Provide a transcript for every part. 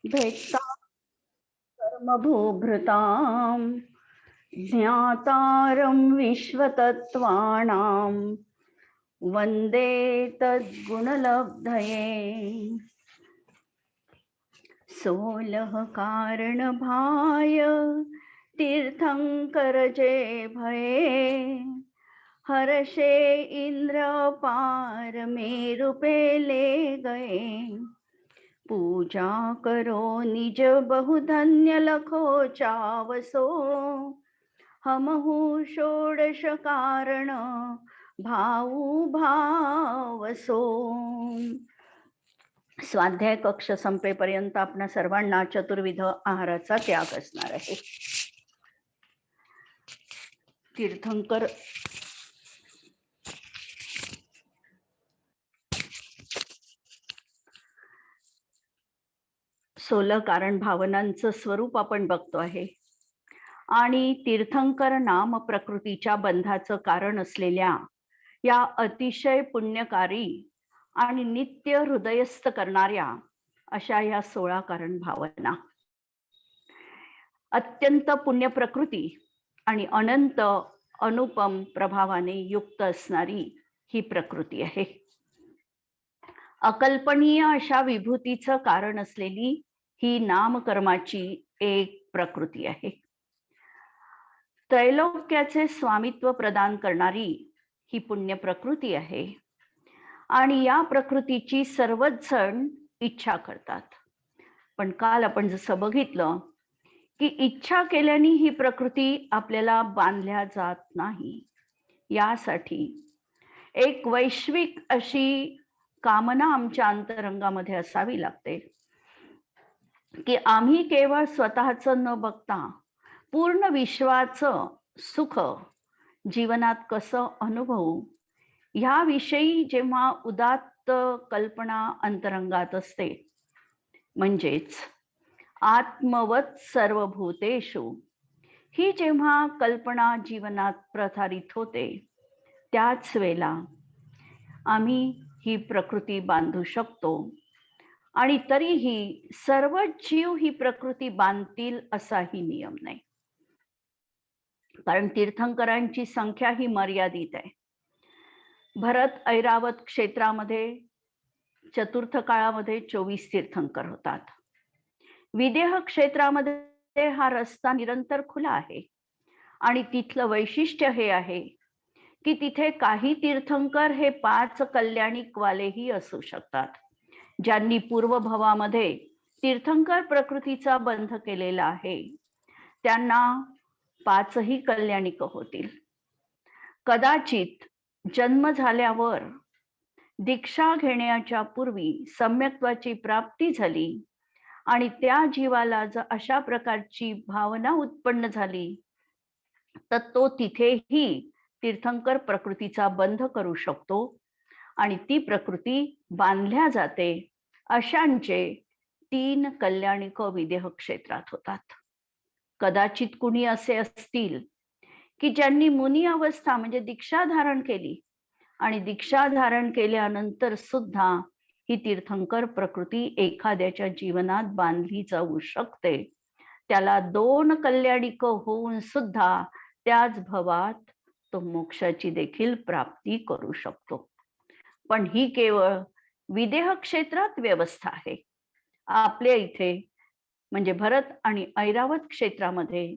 भेट्टा कर्मभूभृतां ज्ञातारं विश्वतत्त्वानां वन्दे तद्गुणलब्धये। सोलह कारणभाय तीर्थंकर जे भये, हर्षे इंद्र पार मेरु पे ले गए। पूजा करो निज बहुधन्य लखो चावसो, हमहु षोडश कारण भाऊ भावसो। स्वाध्याय कक्ष संपेपर्यंत आपणा सर्वांना चतुर्विध आहाराचा त्याग असणार आहे. तीर्थंकर सोलह कारण भावनांचं स्वरूप आपण बघतो आहे आणि तीर्थंकर नाम प्रकृतीच्या बंधाचं कारण असलेल्या या अतिशय पुण्यकारी आणि नित्य हृदयस्थ करणाऱ्या अशा या 16 कारण भावना, अत्यंत पुण्य प्रकृती आणि अनंत अनुपम प्रभावाने युक्त असणारी ही प्रकृती आहे. अकल्पनीय अशा विभूतीचं कारण असलेली ही नामकर्माची एक प्रकृती आहे. त्रैलोक्याचे स्वामित्व प्रदान करणारी ही पुण्य प्रकृती आहे आणि या प्रकृतीची सर्वच जण इच्छा करतात. पण काल आपण जसं बघितलं की इच्छा केल्याने ही प्रकृती आपल्याला बांधल्या जात नाही. यासाठी एक वैश्विक अशी कामना आमच्या अंतरंगामध्ये असावी लागते की आम्ही केवळ स्वतःचं न बघता पूर्ण विश्वाचं सुख जीवनात कसं अनुभवू ह्याविषयी जेव्हा उदात्त कल्पना अंतरंगात असते, म्हणजेच आत्मवत सर्वभूतेषु ही जेव्हा कल्पना जीवनात प्रसारित होते, त्याच वेळेला आम्ही ही प्रकृती बांधू शकतो. आणि तरीही सर्व जीव ही प्रकृती बांधतील असाही नियम नाही, कारण तीर्थंकरांची संख्या ही मर्यादित आहे. भरत ऐरावत क्षेत्रामध्ये चतुर्थ काळामध्ये 24 तीर्थंकर होतात. विदेह क्षेत्रामध्ये हा रस्ता निरंतर खुला आहे आणि तिथलं वैशिष्ट्य हे आहे की तिथे काही तीर्थंकर हे 5 कल्याणिक वालेही असू शकतात, ज्यांनी पूर्वभवामध्ये तीर्थंकर प्रकृतीचा बंध केलेला आहे. त्यांना 5ही कल्याणिक होतील. कदाचित जन्म झाल्यावर दीक्षा घेण्याच्या पूर्वी सम्यक्त्वाची प्राप्ती झाली आणि त्या जीवाला जर अशा प्रकारची भावना उत्पन्न झाली तर तो तिथेही तीर्थंकर प्रकृतीचा बंध करू शकतो आणि ती प्रकृती बांधल्या जाते. अशांचे 3 कल्याणिक विदेह क्षेत्रात होतात. कदाचित कुणी असे असतील की ज्यांनी मुनी अवस्था म्हणजे दीक्षा धारण केली आणि दीक्षा धारण केल्यानंतर सुद्धा ही तीर्थंकर प्रकृती एखाद्याच्या जीवनात बांधली जाऊ शकते. त्याला 2 कल्याणिक होऊन सुद्धा त्याच भवात तो मोक्षाची देखील प्राप्ती करू शकतो. पण ही केवळ विदेह क्षेत्रात व्यवस्था आहे. आपल्या इथे म्हणजे भरत आणि ऐरावत क्षेत्रामध्ये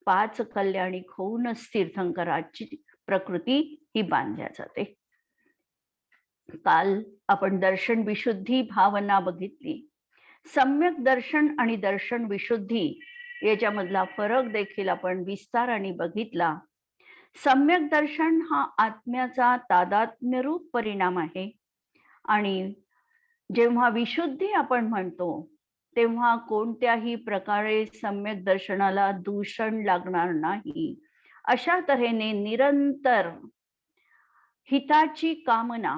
5 कल्याणिक होऊनच तीर्थंकराची प्रकृती ही बांधल्या जाते. काल आपण दर्शन विशुद्धी भावना बघितली. सम्यक दर्शन आणि दर्शन विशुद्धी याच्यामधला फरक देखील आपण विस्ताराने बघितला. सम्यक दर्शन हा आत्म्याचा तादात्म्यरूप परिणाम आहे आणि जेव्हा विशुद्धी आपण म्हणतो तेव्हा कोणत्याही प्रकारे सम्यक दर्शनाला दूषण लागणार नाही. अशा तऱ्हेने निरंतर हिताची कामना,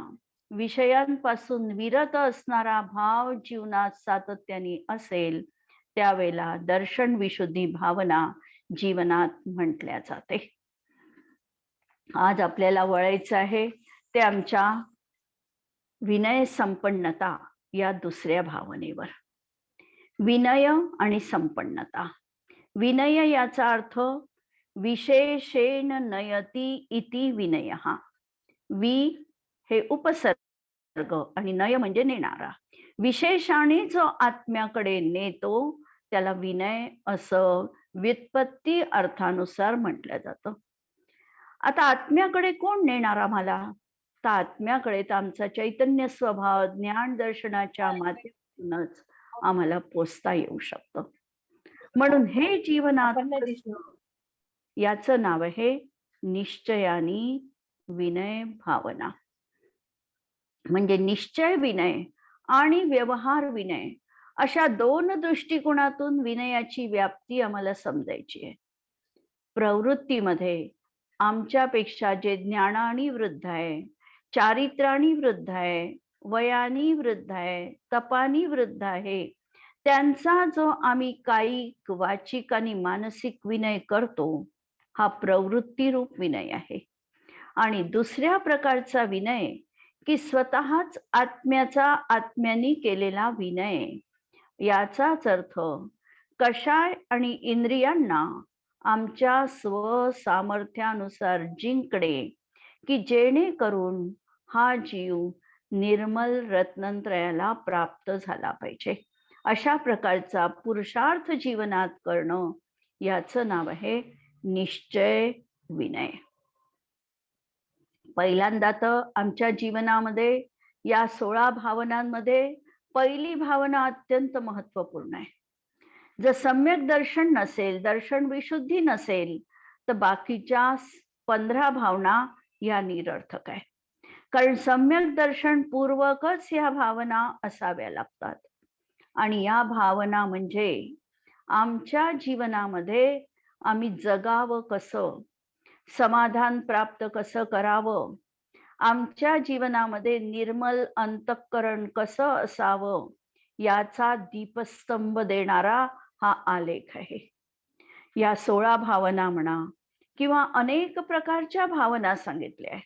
विषयांपासून विरत असणारा भाव जीवनात सातत्याने असेल त्यावेळेला दर्शन विशुद्धी भावना जीवनात म्हटल्या जाते. आज आपल्याला वळायचं आहे ते आमच्या विनय संपन्नता या दुसऱ्या भावनेवर. विनय आणि संपन्नता. विनय याचा अर्थ विशेषेण नयती इति विनयः. वि हे उपसर्ग आणि नय म्हणजे नेणारा. विशेषाने जो आत्म्याकडे नेतो त्याला विनय असं व्युत्पत्ती अर्थानुसार म्हटलं जातं. आता आत्म्याकडे कोण नेणार आम्हाला? तर आत्म्याकडे तर आमचा चैतन्य स्वभाव ज्ञान दर्शनाच्या माध्यमातूनच आम्हाला पोचता येऊ शकतं. म्हणून हे जीवनात याचं नाव आहे निश्चयानी विनय भावना. म्हणजे निश्चय विनय आणि व्यवहार विनय अशा दोन दृष्टिकोनातून विनयाची व्याप्ती आम्हाला समजायची आहे. प्रवृत्तीमध्ये आमच्यापेक्षा जे ज्ञानाने वृद्ध आहे, चारित्र्याने वृद्ध आहे, वयाने वृद्ध आहे, तपाने वृद्ध आहे, त्यांचा जो आम्ही कायिक, वाचिक आणि मानसिक विनय करतो हा प्रवृत्ती रूप विनय आहे. आणि दुसऱ्या प्रकारचा विनय की स्वतःच आत्म्याचा आत्म्याने केलेला विनय. याचाच अर्थ कषाय आणि इंद्रियांना आमच्या स्वसामर्थ्यानुसार जिंकणे की जेणेकरून हा जीव निर्मल रत्नत्रयाला प्राप्त झाला पाहिजे. अशा प्रकारचा पुरुषार्थ जीवनात करणं याचं नाव आहे निश्चय विनय. पहिल्यांदा तर आमच्या जीवनामध्ये या 16 भावनांमध्ये पहिली भावना अत्यंत महत्वपूर्ण आहे. जर सम्यक दर्शन नसेल, दर्शन विशुद्धी नसेल तर बाकीच्या 15 भावना या निरर्थक आहे. कारण सम्यक दर्शन पूर्वकच या भावना असाव्या लागतात. आणि या भावना म्हणजे आमच्या जीवनामध्ये आम्ही जगावं कसं, समाधान प्राप्त कसं करावं, आमच्या जीवनामध्ये निर्मल अंतःकरण कसं असावं याचा दीपस्तंभ देणारा हा आलेख आहे. या 16 भावना म्हणा किंवा अनेक प्रकारच्या भावना सांगितल्या आहे.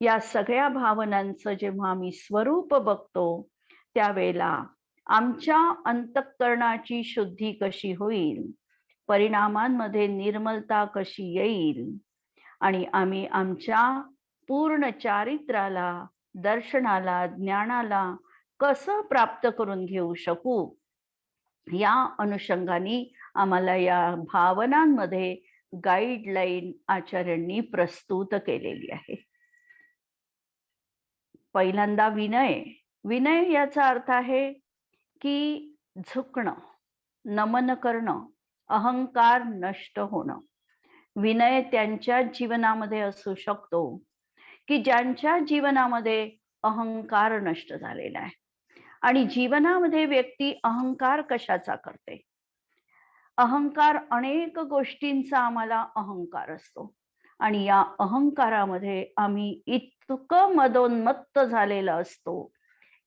या सगळ्या भावनांचं जेव्हा आम्ही स्वरूप बघतो त्यावेळेला आमच्या अंतःकरणाची शुद्धी कशी होईल, परिणामांमध्ये निर्मलता कशी येईल आणि आम्ही आमच्या पूर्ण चारित्र्याला, दर्शनाला, ज्ञानाला कसं प्राप्त करून घेऊ शकू, या अनुषंगाने आम्हाला या भावनांमध्ये गाईडलाईन आचार्यांनी प्रस्तुत केलेली आहे. पहिल्यांदा विनय. विनय याचा अर्थ आहे की झुकणं, नमन करणं, अहंकार नष्ट होणं. विनय त्यांच्या जीवनामध्ये असू शकतो की ज्यांच्या जीवनामध्ये अहंकार नष्ट झालेला आहे. आणि जीवनामध्ये व्यक्ती अहंकार कशाचा करते? अहंकार अनेक गोष्टींचा आम्हाला अहंकार असतो आणि या अहंकारामध्ये आम्ही इतकं मदोन्मत्त झालेला असतो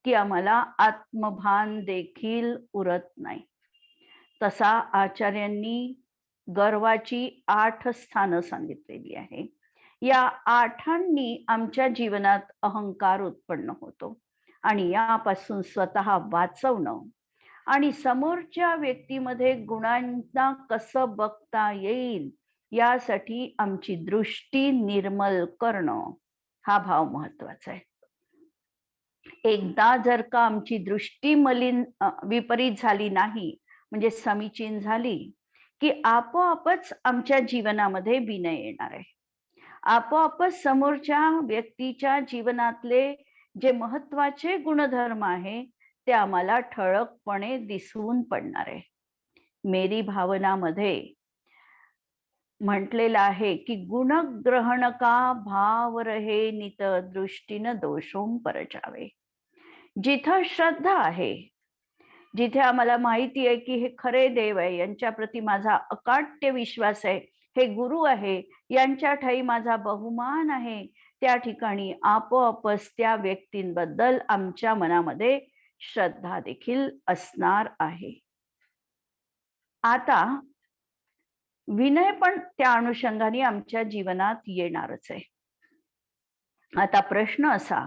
की आम्हाला आत्मभान देखील उरत नाही. तसा आचार्यांनी गर्वाची 8 स्थानं सांगितलेली आहे. या 8 आमच्या जीवनात अहंकार उत्पन्न होतो आणि यापासून स्वतः वाचवणं आणि समोरच्या व्यक्तीमध्ये गुणांना कसं बघता येईल यासाठी आमची दृष्टी निर्मल करणं हा भाव महत्वाचा आहे. एकदा जर का आमची दृष्टी विपरीत झाली नाही, म्हणजे समीचीन झाली, की आपोआपच आमच्या जीवनामध्ये विनय येणार आहे. आपोआपच समोरच्या व्यक्तीच्या जीवनातले जे महत्वाचे गुणधर्म आहे ते आम्हाला ठळकपणे दिसून पडणार आहे. मेरी भावनामध्ये म्हटलेलं आहे की गुणग्रहण का भाव रहे नित दृष्टीनं दोषों परजावे. जिथं श्रद्धा आहे, जिथे आम्हाला माहिती आहे की हे खरे देव आहे, यांच्या प्रती माझा अकाट्य विश्वास आहे, हे गुरु आहे, यांच्या ठाई माझा बहुमान आहे, त्या ठिकाणी आपोआपच त्या व्यक्तींबद्दल आमच्या मनामध्ये श्रद्धा देखील असणार आहे. आता विनय पण त्या अनुषंगाने आमच्या जीवनात येणारच आहे. आता प्रश्न असा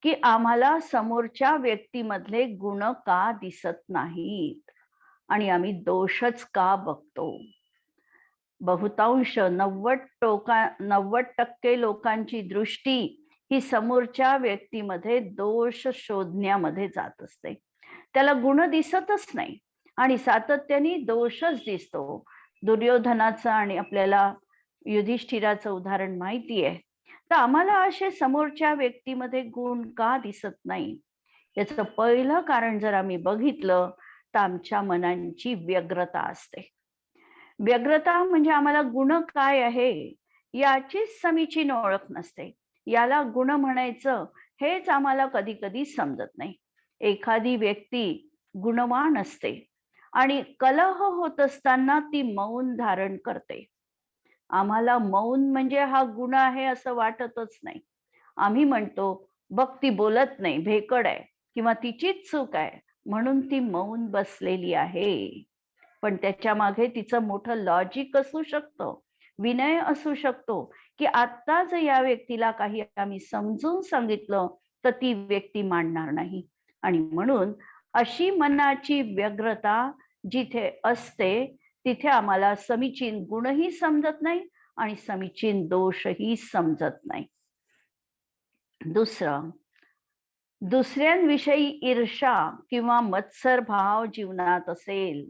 की आम्हाला समोरच्या व्यक्तीमधले गुण का दिसत नाहीत? आणि आम्ही दोषच का बघतो? बहुतांश 90% लोकांची दृष्टी ही समोरच्या व्यक्तीमध्ये दोष शोधण्यामध्ये जात असते. त्याला गुण दिसतच नाही आणि सातत्याने दोषच दिसतो. दुर्योधनाचं आणि आपल्याला युधिष्ठिराचं उदाहरण माहिती आहे. तर आम्हाला असे समोरच्या व्यक्तीमध्ये गुण का दिसत नाही? याचं पहिलं कारण जर आम्ही बघितलं तर आमच्या मनांची व्यग्रता असते. व्यग्रता म्हणजे आम्हाला गुण काय आहे याचीच समीचीन ओळख नसते. याला गुण म्हणायचं हेच आम्हाला कधी कधी समजत नाही. एखादी व्यक्ती गुणवान असते आणि कलह होत असताना ती मौन धारण करते. आम्हाला मौन म्हणजे हा गुण आहे असं वाटतच नाही. आम्ही म्हणतो, बघ ती बोलत नाही, भेकड आहे किंवा तिचीच चूक आहे म्हणून ती मौन बसलेली आहे. पण त्याच्या मागे तिचं मोठं लॉजिक असू शकतं, विनय असू शकतो, की आत्ताच या व्यक्तीला काही आम्ही समजून सांगितलं तर ती व्यक्ती मानणार नाही. आणि म्हणून अशी मनाची व्यग्रता जिथे असते तिथे आम्हाला समीचीन गुणही समजत नाही आणि समीचीन दोषही समजत नाही. दुसऱ्यांविषयी ईर्षा किंवा मत्सर भाव जीवनात असेल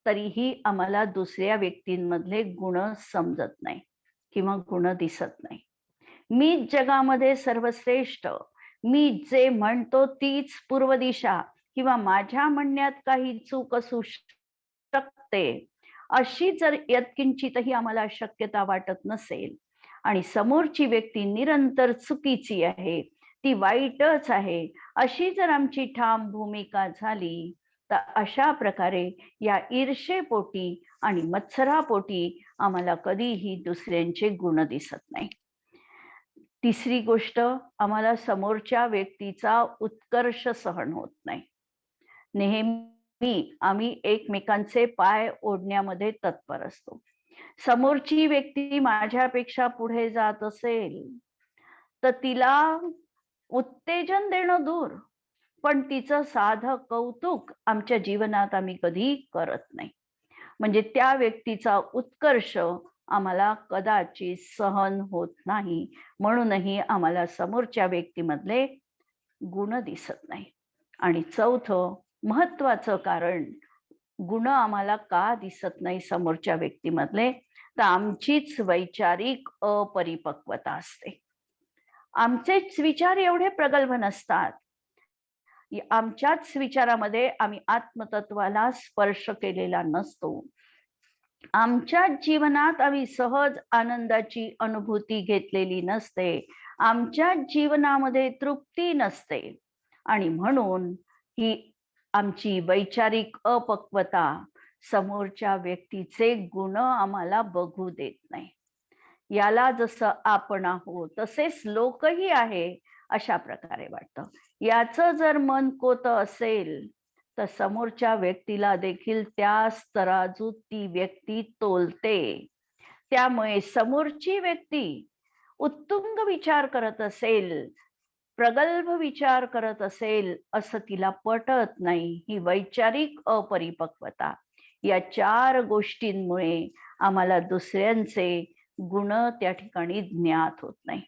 तरीही आम्हाला दुसऱ्या व्यक्तींमधले गुण समजत नाही किंवा गुण दिसत नाही. मीच जगामध्ये सर्वश्रेष्ठ, मी जे म्हणतो तीच पूर्व दिशा किंवा माझ्या म्हणण्यात काही चूक असू शकते, अशी जर यत्किंचितही आम्हाला शक्यता वाटत नसेल आणि समोरची व्यक्ती निरंतर चुकीची आहे, ती वाईटच आहे, अशी जर आमची ठाम भूमिका झाली तर अशा प्रकारे या ईर्षेपोटी आणि मत्सरापोटी आम्हाला कधीही दुसऱ्यांचे गुण दिसत नाही. तिसरी गोष्ट, आम्हाला समोरच्या व्यक्तीचा उत्कर्ष सहन होत नाही. नेहमी आम्ही एकमेकांचे पाय ओढण्यामध्ये तत्पर असतो. समोरची व्यक्ती माझ्यापेक्षा पुढे जात असेल तर तिला उत्तेजन देणं दूर, पण तिचं साधं कौतुक आमच्या जीवनात आम्ही कधी करत नाही. म्हणजे त्या व्यक्तीचा उत्कर्ष आम्हाला कदाचित सहन होत नाही, म्हणूनही आम्हाला समोरच्या व्यक्तीमधले गुण दिसत नाही. आणि चौथं महत्वाचं कारण गुण आम्हाला का दिसत नाही समोरच्या व्यक्तीमधले, तर आमचीच वैचारिक अपरिपक्वता असते. आमचेच विचार एवढे प्रगल्भ नसतात. आमच्याच विचारामध्ये आम्ही आत्मतत्वाला स्पर्श केलेला नसतो. आमच्या जीवनात आम्ही सहज आनंदाची अनुभूती घेतलेली नसते. आमच्या जीवनामध्ये तृप्ती नसते आणि म्हणून ही आमची वैचारिक अपक्वता समोरच्या व्यक्तीचे गुण आम्हाला बघू देत नाही. याला जसं आपण आहोत तसेच लोकही आहे अशा प्रकारे वाटतं. याचं जर मन कोतं असेल तर समोरच्या व्यक्तीला देखील त्याच तराजूत ती व्यक्ती तोलते. त्यामुळे समोरची व्यक्ती उत्तुंग विचार करत असेल, प्रगल्भ विचार करत असेल असं तिला पटत नाही. ही वैचारिक अपरिपक्वता, या 4 गोष्टींमुळे आम्हाला दुसऱ्यांचे गुण त्या ठिकाणी ज्ञात होत नाही.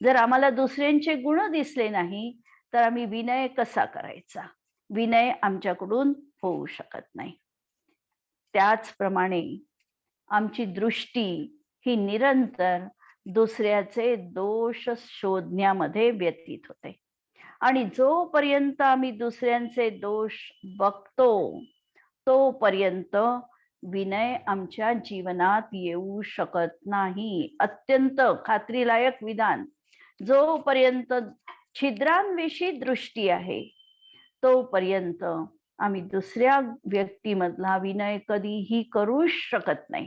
जर आम्हाला दुसऱ्यांचे गुण दिसले नाही तर आम्ही विनय कसा करायचा? विनय आमच्याकडून होऊ शकत नाही. त्याचप्रमाणे आमची दृष्टी ही निरंतर दुसऱ्याचे दोष शोधण्यामध्ये व्यतीत होते आणि जोपर्यंत आम्ही दुसऱ्यांचे दोष बघतो तोपर्यंत विनय आमच्या जीवनात येऊ शकत नाही. अत्यंत खात्रीलायक विधान, जोपर्यंत छिद्रांविषयी दृष्टी आहे तोपर्यंत आम्ही दुसऱ्या व्यक्तीमधला विनय कधीही करू शकत नाही.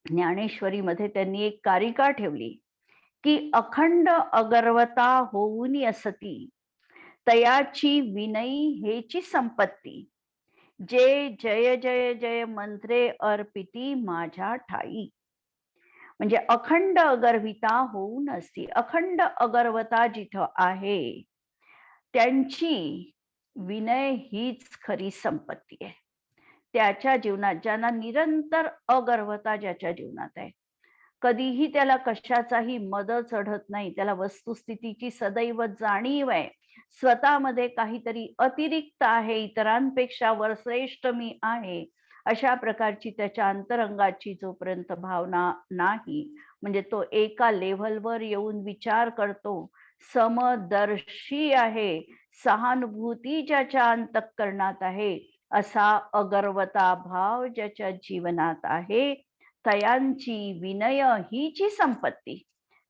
ज्ञानेश्वरीमध्ये त्यांनी एक कारिका ठेवली की अखंड अगर्वता होऊनी असती, तयाची विनयी हेची संपत्ती, जे जय जय जय मंत्रे अर्पिती माझ्या ठाई. म्हणजे अखंड अगर्विता होऊन असती, अखंड अगर्वता जिथं आहे त्यांची विनय हीच खरी संपत्ती आहे. त्याच्या जीवनात, ज्यांना निरंतर अगर्वता ज्याच्या जीवनात आहे, कधीही त्याला कशाचाही मद चढत नाही, त्याला वस्तुस्थितीची सदैव जाणीव आहे, स्वतःमध्ये काहीतरी अतिरिक्त आहे, इतरांपेक्षा वरश्रेष्ठ मी आहे, अशा प्रकारची त्याच्या अंतरंगाची जोपर्यंत भावना नाही, म्हणजे तो एका लेव्हलवर येऊन विचार करतो, समदर्शी आहे, सहानुभूती ज्याच्या अंतःकरणात आहे, असा अगर्वता भाव ज्याच्या जीवनात आहे, तयांची विनय हीची संपत्ती,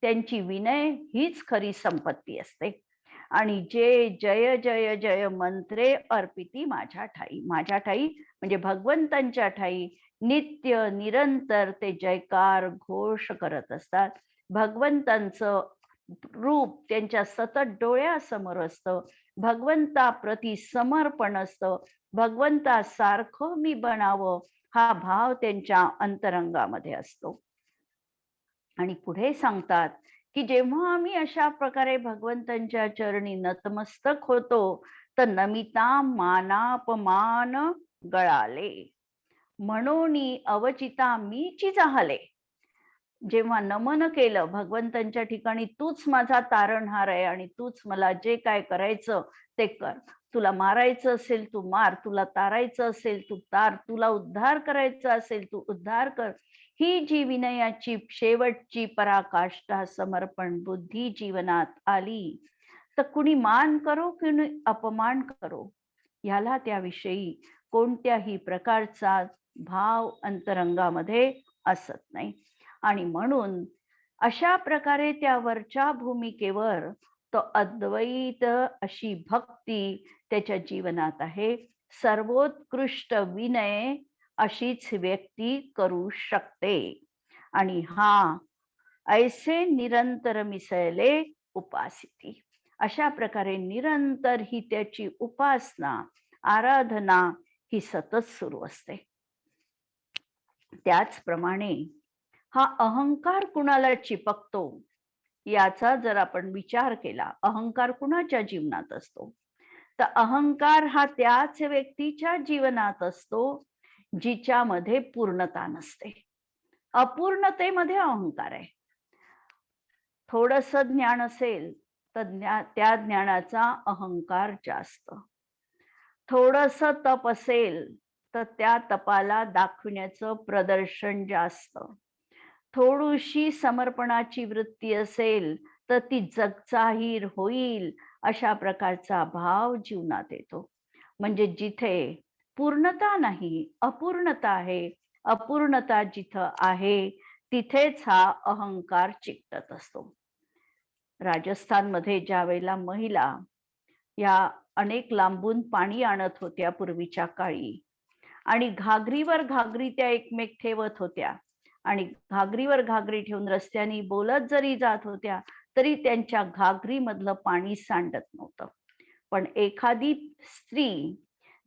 त्यांची विनय हीच खरी संपत्ती असते. आणि जे जय जय जय मंत्रे अर्पिती माझ्या ठाई म्हणजे भगवंतांच्या ठाई नित्य निरंतर ते जयकार घोष करत असतात. भगवंतांचं रूप त्यांच्या सतत डोळ्यासमोर असतं, भगवंताप्रती समर्पण असतं, भगवंतासारखं मी बनावं हा भाव त्यांच्या अंतरंगामध्ये असतो. आणि पुढे सांगतात की जेव्हा आम्ही अशा प्रकारे भगवंतांच्या चरणी नतमस्तक होतो, तर नमिता मानापमान गळाले, म्हणून अवचिता मीची जाहले. जेव्हा नमन केलं भगवंतांच्या ठिकाणी, तूच माझा तारणहार आहे आणि तूच मला जे काय करायचं ते कर, तुला मारायचं असेल तू मार, तुला तारायचं असेल तू तार, तुला उद्धार करायचा असेल तू उद्धार कर, ही जी विनयाची शेवटची पराकाष्ठा समर्पण बुद्धी जीवनात आली, तर कुणी मान करो कुणी अपमान करो, ह्याला त्याविषयी कोणत्याही प्रकारचा भाव अंतरंगामध्ये असत नाही. आणि म्हणून अशा प्रकारे त्या वरच्या भूमिकेवर तो अद्वैत अशी भक्ती त्याच्या जीवनात आहे. सर्वोत्कृष्ट विनय अशीच व्यक्ती करू शकते. आणि हा ऐसे निरंतर मिसळले उपासिती, अशा प्रकारे निरंतर ही त्याची उपासना आराधना ही सतत सुरू असते. त्याचप्रमाणे हा अहंकार कुणाला चिपकतो याचा जर आपण विचार केला, अहंकार कुणाच्या जीवनात असतो, तर अहंकार हा त्याच व्यक्तीच्या जीवनात असतो जिच्यामध्ये पूर्णता नसते. अपूर्णतेमध्ये अहंकार आहे. थोडस ज्ञान असेल तर त्या ज्ञानाचा अहंकार जास्त, थोडस तप असेल तर त्या तपाला दाखविण्याचं प्रदर्शन जास्त, थोडीशी समर्पणाची वृत्ती असेल तर ती जगजाहीर होईल, अशा प्रकारचा भाव जीवनात येतो. म्हणजे जिथे पूर्णता नाही अपूर्णता आहे, अपूर्णता जिथं आहे तिथेच हा अहंकार चिकटत असतो. राजस्थानमध्ये ज्या वेळेला महिला या अनेक लांबून पाणी आणत होत्या पूर्वीच्या काळी, आणि घागरीवर घागरी त्या एकमेक ठेवत होत्या, आणि घागरीवर घागरी ठेवून रस्त्याने बोलत जरी जात होत्या तरी त्यांच्या घागरी मधलं पाणी सांडत नव्हतं. पण एखादी स्त्री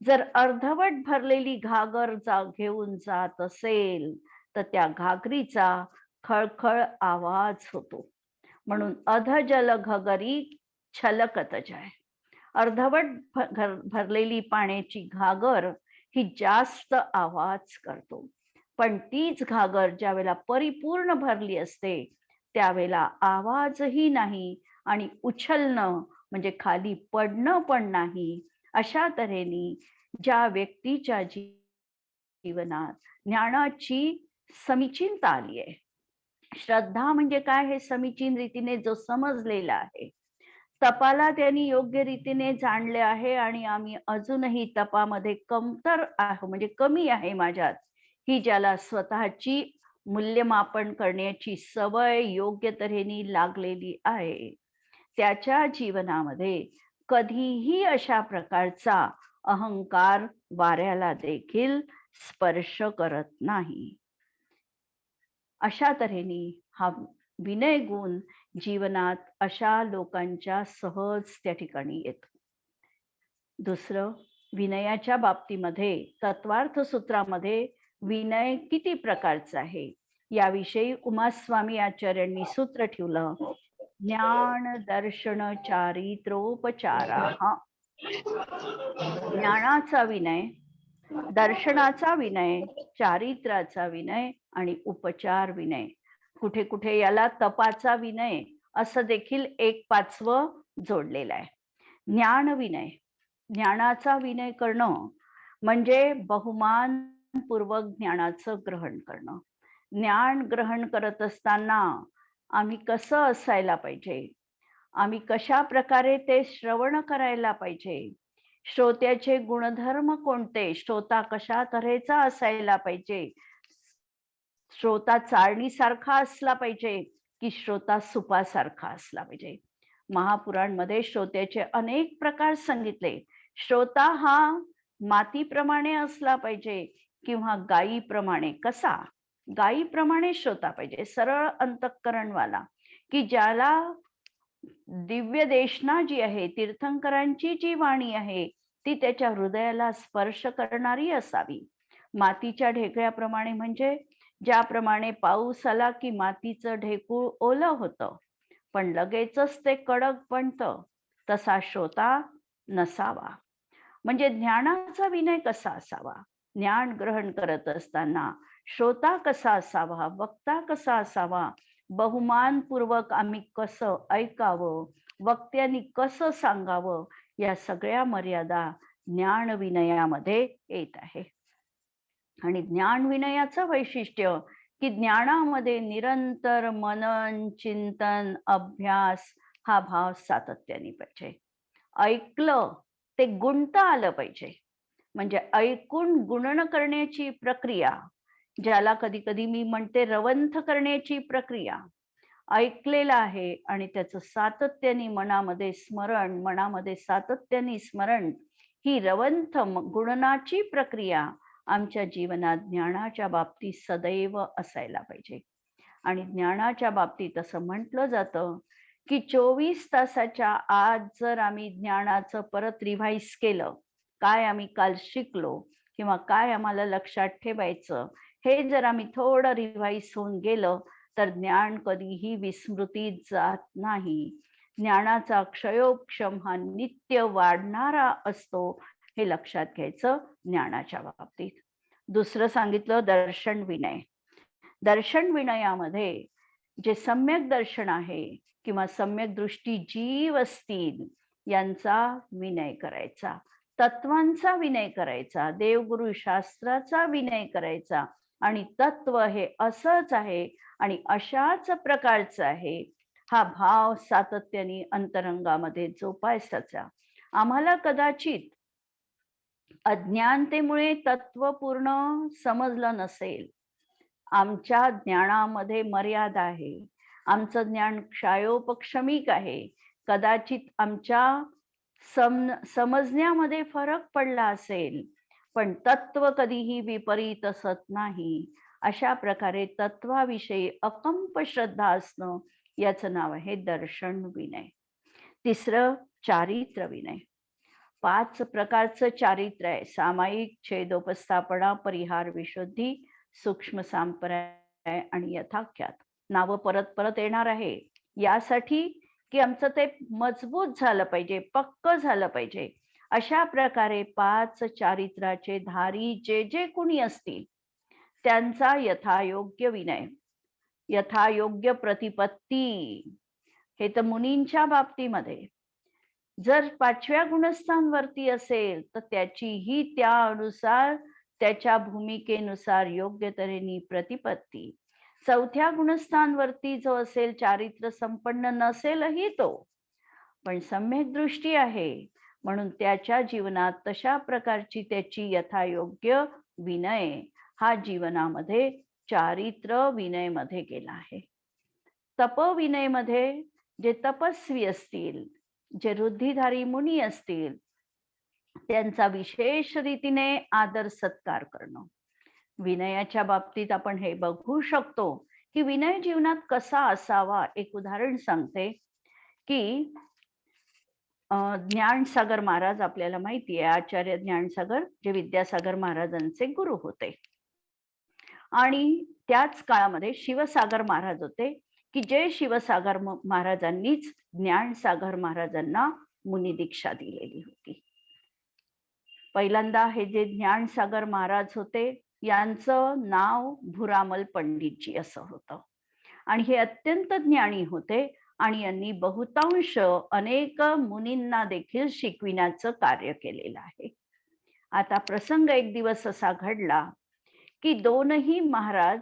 जर अर्धवट भरलेली घागर घेऊन जात असेल तर त्या घागरीचा खळखळ आवाज होतो. म्हणून अधजल घगरी छलकत जाय, अर्धवट भरलेली पाण्याची घागर ही जास्त आवाज करतो. पण तीच घागर ज्या वेळेला परिपूर्ण भरली असते त्यावेळेला आवाजही नाही आणि उछलणं म्हणजे खाली पडणं पण नाही. अशा तऱ्हेने ज्या व्यक्तीच्या जीवनात ज्ञानाची समीचीनता आली आहे, श्रद्धा म्हणजे काय हे समीचीन रीतीने जो समजलेला आहे, तपाला त्यांनी योग्य रीतीने जाणले आहे आणि आम्ही अजूनही तपामध्ये कमतर आहे म्हणजे कमी आहे माझ्यात, ही ज्याला स्वतःची मूल्यमापन करण्याची सवय योग्य तऱ्हेने लागलेली आहे, त्याच्या जीवनामध्ये कधीही अशा प्रकारचा अहंकार वाऱ्याला देखील स्पर्श करत नाही. अशा तऱ्हेने हा विनय गुण जीवनात अशा लोकांच्या सहज त्या ठिकाणी येतो. दुसरं, विनयाच्या बाबतीमध्ये तत्वार्थ सूत्रामध्ये विनय किती प्रकारचा आहे याविषयी उमास्वामी आचार्यांनी सूत्र ठेवलं, ज्ञान दर्शन चारित्रोपचारा. ज्ञानाचा विनय दर्शनाचा विनय, चारित्र्याचा विनय आणि उपचार विनय. कुठे कुठे याला तपाचा विनय असं देखील एक पाचवं जोडलेलं आहे. ज्ञान विनय, ज्ञानाचा विनय करणं म्हणजे बहुमान पूर्वक ज्ञानाचं ग्रहण करणं. ज्ञान ग्रहण करत असताना आम्ही कसं असायला पाहिजे, आम्ही कशा प्रकारे ते श्रवण करायला पाहिजे, श्रोत्याचे गुणधर्म कोणते, श्रोता कशा तऱ्हेचा असायला पाहिजे, श्रोता चाळणीसारखा असला पाहिजे की श्रोता सुपासारखा असला पाहिजे. महापुराणमध्ये श्रोत्याचे अनेक प्रकार सांगितले. श्रोता हा मातीप्रमाणे असला पाहिजे किंवा गायीप्रमाणे. कसा? गायीप्रमाणे श्रोता पाहिजे, सरळ अंतःकरणवाला, की ज्याला दिव्य देशना जी आहे, तीर्थंकरांची जी वाणी आहे ती त्याच्या हृदयाला स्पर्श करणारी असावी. मातीच्या ढेकळ्याप्रमाणे म्हणजे ज्याप्रमाणे पाऊस आला की मातीचं ढेकूळ ओलं होतं पण लगेचच ते कडक बनतं, तसा श्रोता नसावा. म्हणजे ज्ञानाचा विनय कसा असावा, ज्ञान ग्रहण करत असताना श्रोता कसा असावा, वक्ता कसा असावा, बहुमानपूर्वक आम्ही कसं ऐकावं, वक्त्यांनी कसं सांगावं, या सगळ्या मर्यादा ज्ञान विनयामध्ये येत आहे. आणि ज्ञान विनयाचं वैशिष्ट्य की ज्ञानामध्ये निरंतर मनन, चिंतन, अभ्यास हा भाव सातत्याने पाहिजे. ऐकलं ते गुणता आलं पाहिजे. म्हणजे ऐकून गुणन करण्याची प्रक्रिया, ज्याला कधी कधी मी म्हणते रवंथ करण्याची प्रक्रिया, ऐकलेलं आहे आणि त्याचं सातत्याने मनामध्ये स्मरण, मनामध्ये सातत्याने स्मरण, ही रवंथ गुणनाची प्रक्रिया आमच्या जीवनात ज्ञानाच्या बाबतीत सदैव असायला पाहिजे. आणि ज्ञानाच्या बाबतीत असं म्हटलं जातं की 24 तासाच्या आत जर आम्ही ज्ञानाचं परत रिव्हाइज केलं, काय आम्ही काल शिकलो किंवा काय आम्हाला लक्षात ठेवायचं, हे जर आम्ही थोडं रिव्हाइज होऊन गेलं तर ज्ञान कधीही विस्मृतीत जात नाही. ज्ञानाचा क्षयोक्षम हा नित्य वाढणारा असतो, हे लक्षात घ्यायचं ज्ञानाच्या बाबतीत. दुसरं सांगितलं दर्शन विनय. दर्शन विनयामध्ये जे सम्यक दर्शन आहे किंवा सम्यक दृष्टी जीव असतील यांचा विनय करायचा, तत्वांचा विनय करायचा, देवगुरु शास्त्राचा विनय करायचा. आणि तत्व हे असंच आहे आणि अशाच प्रकारचं आहे, हा भाव सातत्याने अंतरंगामध्ये जोपासायचा. आम्हाला कदाचित अज्ञानतेमुळे तत्व पूर्ण समजलं नसेल, आमच्या ज्ञानामध्ये मर्यादा आहे, आमचं ज्ञान क्षयोपक्षमिक आहे, कदाचित आमच्या समजण्यामध्ये फरक पडला असेल, पण तत्व कधीही विपरीत असत नाही. अशा प्रकारे तत्वाविषयी अकंप श्रद्धा असणं, याचं नाव आहे दर्शन विनय. तिसरं चारित्र विनय. 5 प्रकारचं चारित्र्य आहे. सामायिक, छेदोपस्थापना, परिहार, विशुद्धी, सूक्ष्म संप्रदाय आणि यथाख्यात. नावं परत परत येणार आहे यासाठी की आमचं ते मजबूत झालं पाहिजे, पक्क झालं पाहिजे. अशा प्रकारे 5 चारित्राचे धारी जे जे कोणी असतील त्यांचा यथायोग्य विनय, यथायोग्य प्रतिपत्ती. हे तर मुनींच्या बाबतीमध्ये. जर 5व्या गुणस्थांवरती असेल तर त्याचीही त्या अनुसार, त्याच्या भूमिकेनुसार योग्य तऱ्हेने प्रतिपत्ती. 4थ्या गुणस्थांवरती जो असेल, चारित्र संपन्न नसेलही तो, पण सम्यक दृष्टी आहे म्हणून त्याच्या जीवनात तशा प्रकारची त्याची यथायोग्य विनय हा जीवनामध्ये चारित्र विनय मध्ये गेला आहे. तपविनय मध्ये जे तपस्वी असतील, जे रुद्धिधारी मुनी असतील, त्यांचा विशेष रीतीने आदर सत्कार करणं. विनयाच्या बाबतीत आपण हे बघू शकतो की विनय जीवनात कसा असावा. एक उदाहरण सांगते की ज्ञानसागर महाराज, आपल्याला माहिती आहे आचार्य ज्ञानसागर जे विद्यासागर महाराजांचे गुरु होते. आणि त्याच काळामध्ये शिवसागर महाराज होते की जे शिवसागर महाराजांनीच ज्ञानसागर महाराजांना मुनी दीक्षा दिलेली होती. पहिल्यांदा हे जे ज्ञानसागर महाराज होते, यांचं नाव भुरामल पंडितजी असं होतं आणि हे अत्यंत ज्ञानी होते आणि यांनी बहुतांश अनेक मुनींना देखील शिकविण्याचं कार्य केलेलं आहे. आता प्रसंग एक दिवस असा घडला की दोनही महाराज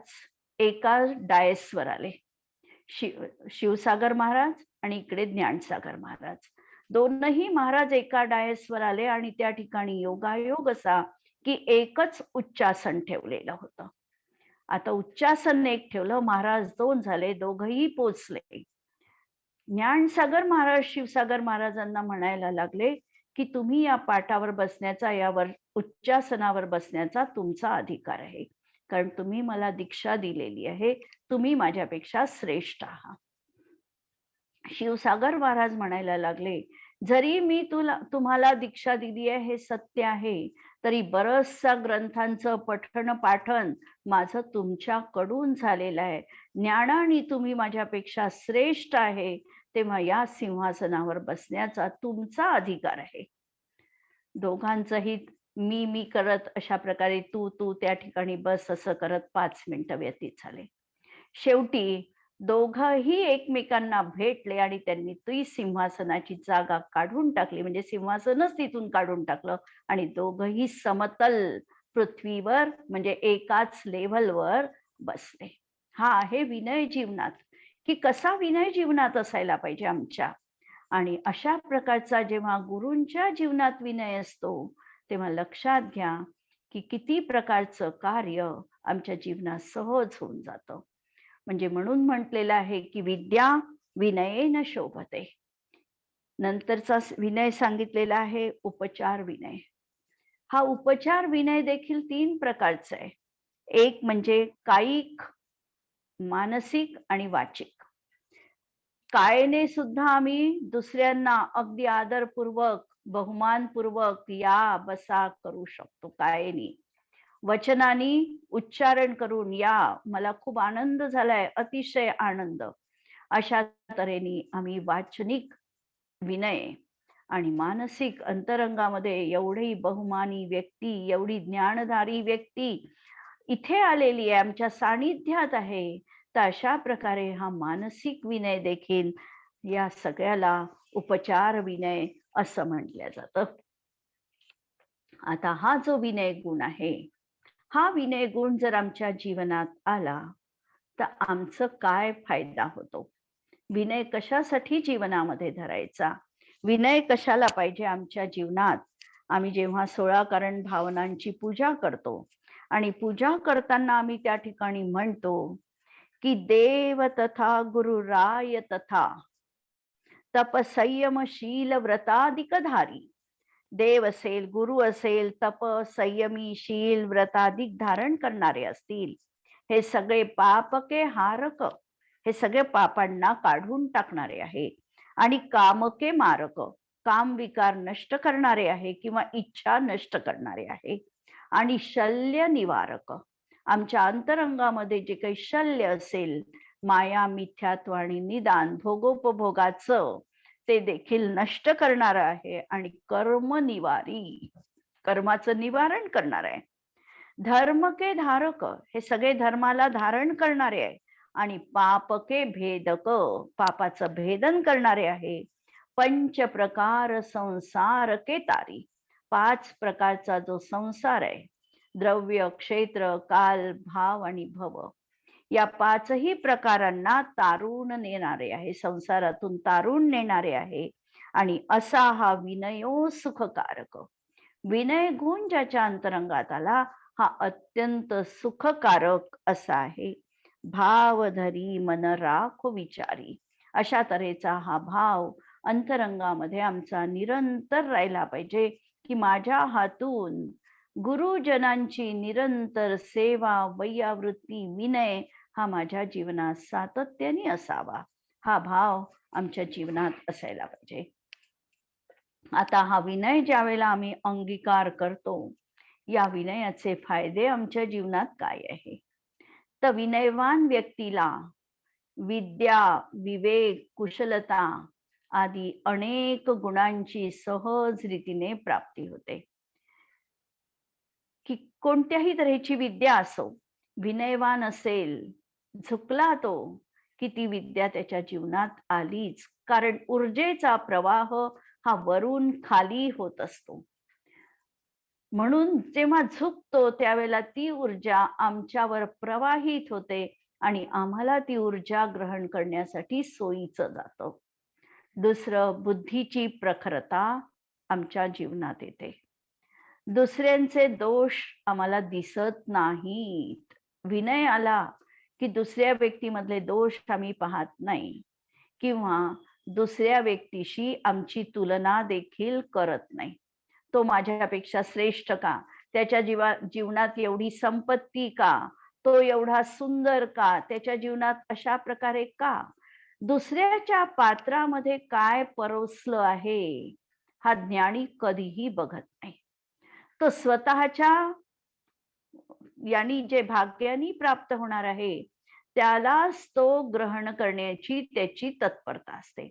एका डायसवर आले. शिवसागर महाराज आणि इकडे ज्ञानसागर महाराज. दोनही महाराज एका डायसवर आले आणि त्या ठिकाणी योगायोग असा की एकच उच्चासन ठेवलेलं होतं. आता उच्चासन एक ठेवलं, महाराज दोन झाले, दोघही पोचले. ज्ञानसागर महाराज शिवसागर महाराजांना म्हणायला लागले की तुम्ही या पाटावर बसण्याचा, यावर उच्चासनावर बसण्याचा तुमचा अधिकार आहे, कारण तुम्ही मला दीक्षा दिलेली आहे, तुम्ही माझ्यापेक्षा श्रेष्ठ आहात. शिवसागर महाराज म्हणायला लागले, जरी मी तुम्हाला दीक्षा दिली आहे हे सत्य आहे, तरी बरचसा ग्रंथांचं पठण पाठन माझं तुमच्याकडून झालेलं आहे. ज्ञानाने तुम्ही माझ्यापेक्षा श्रेष्ठ आहे, तेव्हा या सिंहासनावर बसण्याचा तुमचा अधिकार आहे. दोघांचंही मी करत अशा प्रकारे तू त्या ठिकाणी बस असं करत 5 मिनिटं व्यतीत झाले. शेवटी दोघंही एकमेकांना भेटले आणि त्यांनी ती सिंहासनाची जागा काढून टाकली, म्हणजे सिंहासनच तिथून काढून टाकलं आणि दोघंही समतल पृथ्वीवर म्हणजे एकाच लेव्हलवर बसले. हा आहे विनय जीवनात, की कसा विनय जीवनात असायला पाहिजे आमच्या. आणि अशा प्रकारचा जेव्हा गुरूंच्या जीवनात विनय असतो, तेव्हा लक्षात घ्या की किती प्रकारचं कार्य आमच्या जीवनात सहज होऊन जातं. म्हणजे म्हणून म्हटलेलं आहे की विद्या विनयेन शोभते. नंतरचा विनय सांगितलेला आहे उपचार विनय. हा उपचार विनय देखील 3 प्रकारचा आहे. एक म्हणजे कायिक, मानसिक आणि वाचिक. कायेने सुद्धा आम्ही दुसऱ्यांना अगदी आदरपूर्वक, बहुमानपूर्वक या बसा करू शकतो कायेने. वचनानी उच्चारण करून या, मला खूप आनंद झालाय, अतिशय आनंद, अशा तऱ्हेने आम्ही वाचनिक विनय. आणि मानसिक अंतरंगामध्ये एवढी बहुमानी व्यक्ती, एवढी ज्ञानधारी व्यक्ती इथे आलेली आहे, आमच्या सानिध्यात आहे, तर अशा प्रकारे हा मानसिक विनय देखील या सगळ्याला उपचार विनय असं म्हटलं जातं. आता हा जो विनय गुण आहे, हा विनय गुण जर आमच्या जीवनात आला तर आमचं काय फायदा होतो? विनय कशासाठी जीवनामध्ये धरायचा? विनय कशाला पाहिजे आमच्या जीवनात? आम्ही जेव्हा 16 कारण भावनांची पूजा करतो आणि पूजा करताना आम्ही त्या ठिकाणी म्हणतो की देव तथा गुरुराय तथा तप संयमशील व्रताधिकधारी. देव असेल, गुरु असेल, तप संयमी शील व्रताधिक धारण करणारे असतील, हे सगळे पापके हारक, हे सगळे पापांना काढून टाकणारे आहे. आणि कामके मारक, काम विकार नष्ट करणारे आहे किंवा इच्छा नष्ट करणारे आहे. आणि शल्य निवारक, आमच्या अंतरंगामध्ये जे काही शल्य असेल, माया, मिथ्यात्व आणि निदान भोगोपभोगाचं, ते देखील नष्ट करणार आहे. आणि कर्म निवारी, कर्माचं निवारण करणार आहे. धर्म के धारक, हे सगळे धर्माला धारण करणारे आहे. आणि पापके भेदक, पापाचं भेदन करणारे आहे. पंच प्रकार संसार के तारी, 5 प्रकारचा जो संसार आहे, द्रव्य, क्षेत्र, काल, भाव आणि भव, या 5ही प्रकारांना तारून नेणारे आहे, संसारातून तारून नेणारे आहे. आणि असा हा विनयो सुखकारक, विनय गुण ज्याच्या अंतरंगात आला, हा अत्यंत सुखकारक असा आहे. भाव धरी मन राखो विचारी, अशा तऱ्हेचा हा भाव अंतरंगामध्ये आमचा निरंतर राहिला पाहिजे की माझ्या हातून गुरुजनांची निरंतर सेवा, वैयावृत्ती, विनय हा माझ्या जीवनात सातत्याने असावा. हा भाव आमच्या जीवनात असायला पाहिजे. आता हा विनय ज्या वेळेला आम्ही अंगीकार करतो, या विनयाचे फायदे आमच्या जीवनात काय आहे? तर विनयवान व्यक्तीला विद्या, विवेक, कुशलता आदी अनेक गुणांची सहज रीतीने प्राप्ती होते. कोणत्याही तऱ्हेची विद्या असो, विनयवान असेल, झुकला तो, की ती विद्या त्याच्या जीवनात आलीच. कारण ऊर्जेचा प्रवाह हा वरून खाली होत असतो. म्हणून जेव्हा झुकतो त्यावेळेला ती ऊर्जा आमच्यावर प्रवाहित होते आणि आम्हाला ती ऊर्जा ग्रहण करण्यासाठी सोयीचं जातं. दुसरं, बुद्धीची प्रखरता आमच्या जीवनात येते. दुसऱ्यांचे दोष आम्हाला दिसत नाहीत. विनय आला की दुसऱ्या व्यक्तीमधले दोष आम्ही पाहत नाही किंवा दुसऱ्या व्यक्तीशी आमची तुलना देखील करत नाही. तो माझ्यापेक्षा श्रेष्ठ का? त्याच्या जीवनात एवढी संपत्ती का? तो एवढा सुंदर का? त्याच्या जीवनात अशा प्रकारे का? दुसऱ्याच्या पात्रामध्ये काय परोसलं आहे, हा ज्ञानी कधीही बघत नाही. तो स्वतःच्या जे भाग्याने प्राप्त होणार आहे त्यालाच तो ग्रहण करण्याची त्याची तत्परता असते.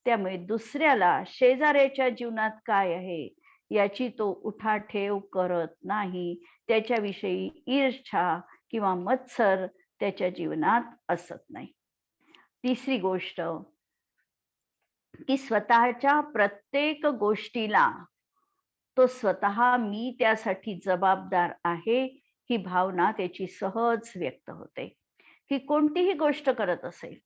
त्यामुळे दुसऱ्याला, शेजाऱ्याच्या जीवनात काय आहे याची तो उठाठेव करत नाही. त्याच्याविषयी ईर्ष्या किंवा मत्सर त्याच्या जीवनात असत नाही. तिसरी गोष्ट, की स्वतःच्या प्रत्येक गोष्टीला तो स्वतः मी त्यासाठी जबाबदार आहे ही भावना त्याची सहज व्यक्त होते. की कोणतीही गोष्ट करत असेल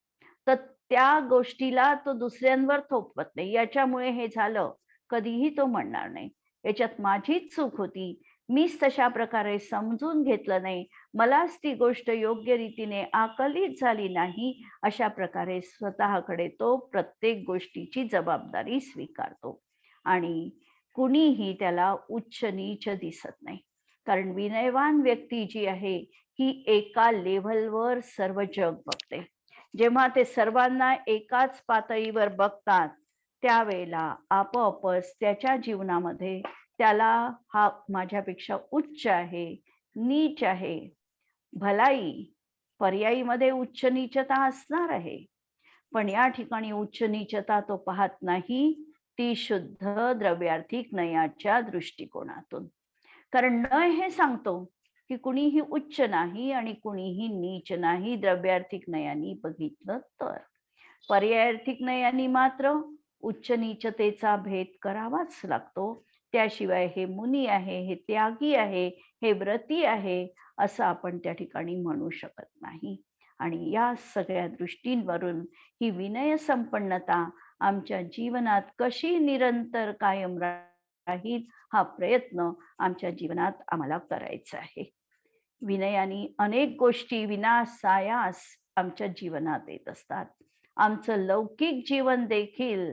तर त्या गोष्टीला तो दुसऱ्यांवर थोपवत नाही. याच्यामुळे हे झालं कधीही तो म्हणणार नाही. याच्यात माझीच चूक होती, मीच तशा प्रकारे समजून घेतलं नाही, मलाच ती गोष्ट योग्य रीतीने आकलित झाली नाही, अशा प्रकारे स्वतःकडे तो प्रत्येक गोष्टीची जबाबदारी स्वीकारतो आणि कुणीही त्याला उच्च नीच दिसत नाही. कारण विनयवान व्यक्ती जी आहे ही एका लेव्हलवर सर्व जग बघते. जेव्हा ते सर्वांना एकाच पातळीवर बघतात त्यावेळेला आपोआपच त्याच्या जीवनामध्ये त्याला हा माझ्यापेक्षा उच्च आहे, नीच आहे, भलाई पर्यायीमध्ये उच्च नीचता असणार आहे, पण या ठिकाणी उच्च नीचता तो पाहत नाही, ती शुद्ध द्रव्यार्थिक नयाच्या दृष्टिकोनातून. कारण नय हे सांगतो की कुणीही उच्च नाही आणि कुणीही नीच नाही द्रव्यार्थिक नयानी बघितलं तर. पर्यायार्थिक नयानी मात्र उच्च नीचतेचा भेद करावाच लागतो. त्याशिवाय हे मुनी आहे, हे त्यागी आहे, हे व्रती आहे असं आपण त्या ठिकाणी म्हणू शकत नाही. आणि या सगळ्या दृष्टींवरून ही विनय संपन्नता आमच्या जीवनात कशी निरंतर कायम राहील हा प्रयत्न आमच्या जीवनात आम्हाला करायचा आहे. विनयाने अनेक गोष्टी विनासायास आमच्या जीवनात येत असतात. आमचं लौकिक जीवन देखील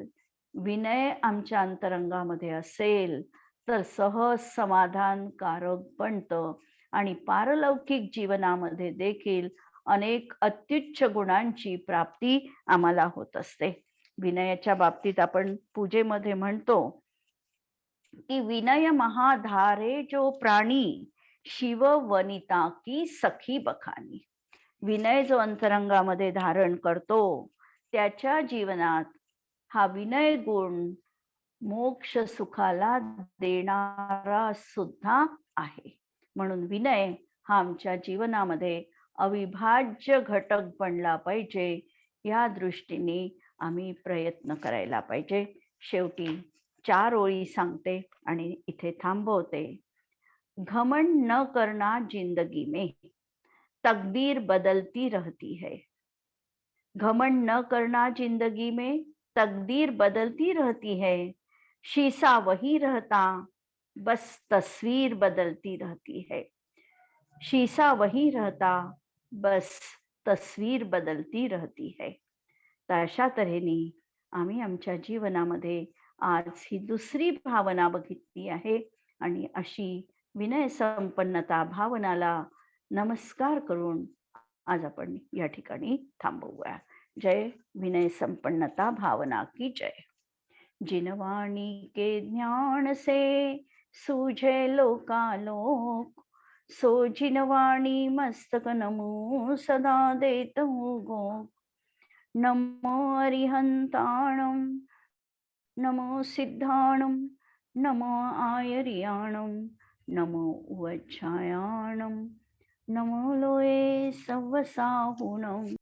विनय आमच्या अंतरंगामध्ये असेल तर सहज समाधानकारक बनतं आणि पारलौकिक जीवनामध्ये देखील अनेक अत्युच्च गुणांची प्राप्ती आम्हाला होत असते. विनयाच्या बाबतीत आपण पूजेमध्ये म्हणतो की विनय महाधारे जो प्राणी, शिव वनिता की सखी बखानी. विनय जो अंतरंगामध्ये धारण करतो त्याच्या जीवनात हा विनय गुण मोक्ष सुखाला देणारा सुद्धा आहे. म्हणून विनय हा आमच्या जीवनामध्ये अविभाज्य घटक बनला पाहिजे. या दृष्टीने आम्ही प्रयत्न करायला पाहिजे. शेवटी 4 ओळी सांगते आणि इथे थांबवते. घमंड न करना जिंदगी में, तकदीर बदलती रहती है. घमंड न करना जिंदगी में, तकदीर बदलती रहती है. शीशा वही रहता, बस तस्वीर बदलती रहती है. शीशा वही रहता, बस तस्वीर बदलती रहती है. तर अशा तऱ्हेने आम्ही आमच्या जीवनामध्ये आज ही दुसरी भावना बघितली आहे आणि अशी विनय संपन्नता भावनाला नमस्कार करून आज आपण या ठिकाणी थांबवूया. जय विनय संपन्नता भावना की जय. जिनवाणी के ज्ञान से सूझे लोकालोक, सो जिनवाणी मस्तक नमो सदा देतहु गो. नमो अरिहंताणं, नमो सिद्धाणं, नमो आयर्याणं, नमो उवच्छायाणं नमो लोये सव्वसाहुणम्